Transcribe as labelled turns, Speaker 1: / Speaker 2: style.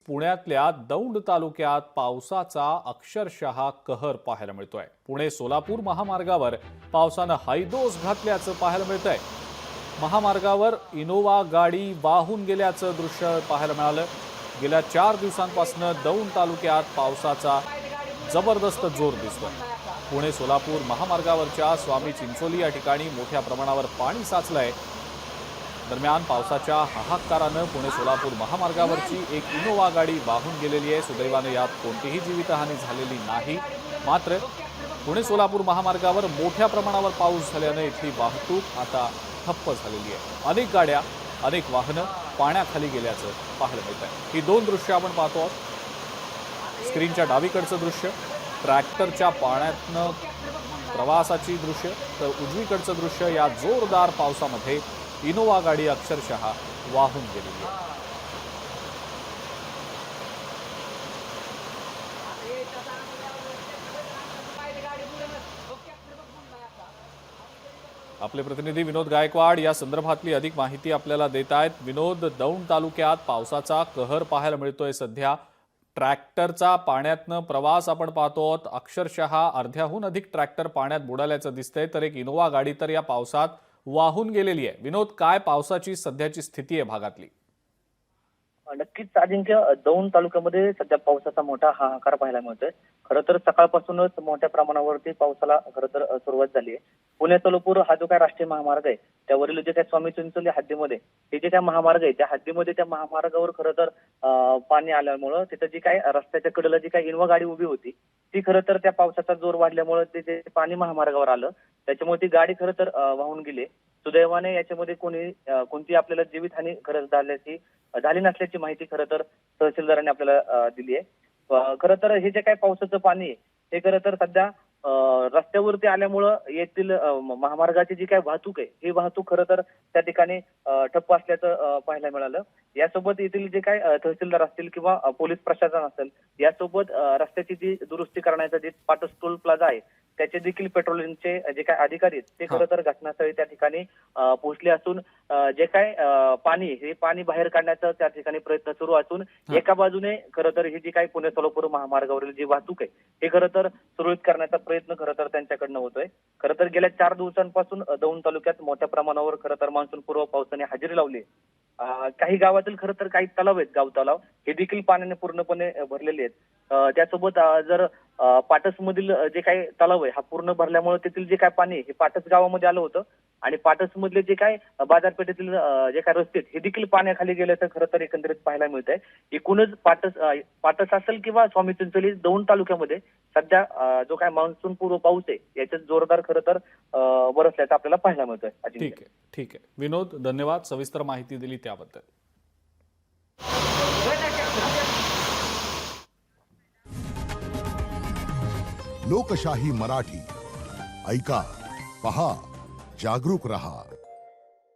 Speaker 1: पुण्यातल्या दौंड तालुक्यात पावसाचा अक्षरशः कहर पाहायला मिळतोय। पुणे सोलापूर महामार्गावर पावसानं हायदोस घातल्याचं पाहायला मिळतंय। महामार्गावर इनोवा गाडी वाहून गेल्याचं दृश्य पाहायला मिळालं। गेल्या 4 दिवसांपासून दौंड तालुक्यात पावसाचा जबरदस्त जोर दिसतोय। पुणे सोलापूर महामार्गावरच्या स्वामी चिंचोली या ठिकाणी मोठ्या प्रमाणावर पाणी साचलंय। दरम्यान पावसाच्या हाहाकारानं पुणे सोलापूर महामार्गावरची एक इनोवा गाडी वाहून गेलेली आहे। सुदैवाने यात कोणतीही जीवितहानी झालेली नाही। मात्र पुणे सोलापूर महामार्गावर मोठ्या प्रमाणावर पाऊस झाल्याने इथली वाहतूक आता ठप्प झालेली आहे। अनेक गाड्या अनेक वाहनं पाण्याखाली गेल्याचं पाहायला मिळत आहे। ही दोन दृश्य आपण पाहतो आहोत। स्क्रीनच्या डावीकडचं दृश्य ट्रॅक्टरच्या पाण्यातनं प्रवासाची दृश्य, तर उजवीकडचं दृश्य या जोरदार पावसामध्ये इनोवा गाडी अक्षरशः वाहून गेलेली आहे। आपले प्रतिनिधी विनोद गायकवाड या संदर्भातली अधिक माहिती आपल्याला देत आहेत। विनोद, दौंड तालुक्यात पावसाचा कहर पाहायला मिळतोय सध्या। ट्रॅक्टरचा पाण्यातनं प्रवास आपण पाहतो आहोत। अक्षरशः अर्ध्याहून अधिक ट्रॅक्टर पाण्यात बुडाल्याचं दिसतंय, तर एक इनोवा गाडी तर या पावसात वाहून गेलेली आहे। विनोद, काय पावसाची सध्याची स्थिती आहे भागातली?
Speaker 2: नक्कीच अजिंक्य, दौंड तालुक्यामध्ये सध्या पावसाचा मोठा हाहाकार पाहायला मिळतोय। खरं तर सकाळपासूनच मोठ्या प्रमाणावरती पावसाला खरं तर सुरुवात झाली आहे। पुणे सोलापूर हा जो काय राष्ट्रीय महामार्ग आहे त्यावरील जे काय स्वामी चिंचोली हद्दीमध्ये हे जे काय महामार्ग आहे त्या हद्दीमध्ये त्या महामार्गावर खरं तर पाणी आल्यामुळं तिथं जी काय रस्त्याच्या कडेला जी काय इनोवा गाडी उभी होती ती खरं तर त्या पावसाचा जोर वाढल्यामुळे ते जे पाणी महामार्गावर आलं त्याच्यामुळे ती गाडी खरं तर वाहून गेली। सुदैवाने याच्यामध्ये कोणती आपल्याला जीवितहानी खरं झाली नसल्याची माहिती खरं तर तहसीलदारांनी आपल्याला दिली आहे। खरं तर हे जे काय पावसाचं पाणी आहे हे खरं तर सध्या रस्त्यावरती आल्यामुळं येथील महामार्गाची जी काय वाहतूक आहे ही वाहतूक खरं तर त्या ठिकाणी ठप्प असल्याचं पाहायला मिळालं। यासोबत येथील जे काय तहसीलदार असतील किंवा पोलीस प्रशासन असेल यासोबत रस्त्याची जी दुरुस्ती करण्याचा जे पाटस टोल प्लाझा आहे त्याचे देखील पेट्रोलिंगचे जे काय अधिकारी आहेत ते खरं तर घटनास्थळी त्या ठिकाणी पोहोचले असून जे काय हे पाणी बाहेर काढण्याचा त्या ठिकाणी प्रयत्न सुरू असून एका बाजूने खरं तर ही जी काही पुणे सोलापूर महामार्गावरील जी वाहतूक आहे हे खरं तर सुरळीत करण्याचा प्रयत्न खरं तर त्यांच्याकडनं होतोय। खरं तर गेल्या 4 दिवसांपासून दौंड तालुक्यात मोठ्या प्रमाणावर खरं तर मान्सून पूर्व पावसाने हजेरी लावली। काही गावातील खरं तर काही तलाव आहेत, गाव तलाव हे देखील पाण्याने पूर्णपणे भरलेले आहेत। त्यासोबत जर पाटसमधील जे काही तलाव आहे हा पूर्ण भरल्यामुळे तेथील जे काय पाणी हे पाटस गावामध्ये आलं होतं आणि पाटसमधले जे काय बाजारपेठेतील जे काय रस्ते हे देखील पाण्याखाली गेल्याचं खरं तर एकंदरीत पाहायला मिळत आहे। एकूणच पाटस असेल किंवा स्वामी चिंचोली दौंड तालुक्यामध्ये सध्या जो काय मान्सून पूर्व पाऊस आहे याच्यात जोरदार खरं तर बरसल्याचं आपल्याला पाहायला मिळतंय।
Speaker 1: ठीक आहे विनोद, धन्यवाद सविस्तर माहिती दिली त्याबद्दल।
Speaker 3: लोकशाही मराठी ऐका, पहा, जागरूक रहा।